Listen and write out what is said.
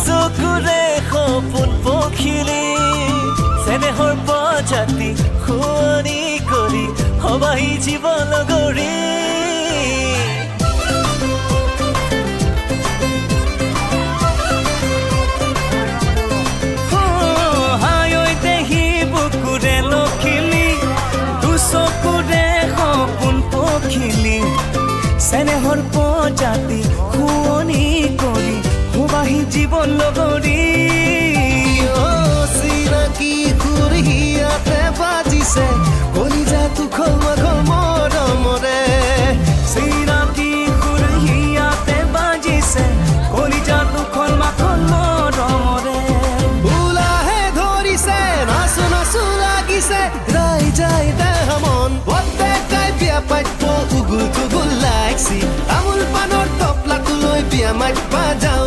চকুৰে সপোন পখিলি চেনেহৰ প্ৰজাতি শুৱনি কৰি হবাহি জীৱন গৰি হায়ৈ দেহি বুকুৰে লখিলি দুচকুৰে সপোন পখিলি চেনেহৰ প্ৰজাতি শুৱনি কৰি হবাহি জীৱন লগৰী চিনাকি সুৰহিয়াতে বাজিছে কলিজাটো খলমাখল মৰমৰে চিনাকি সুৰহিয়াতে বাজিছে কলিজাটো খলমাখল মৰমৰে উলাহে ধৰিছে নাচো নাচো লাগিছে ৰাই যাই দেহা মন প্ৰত্যেকাই বিয়া পাতিব উগুল থুগুল লাগছি তামোল পাণৰ টপলাটো লৈ বিয়া মাতিবা যাওঁ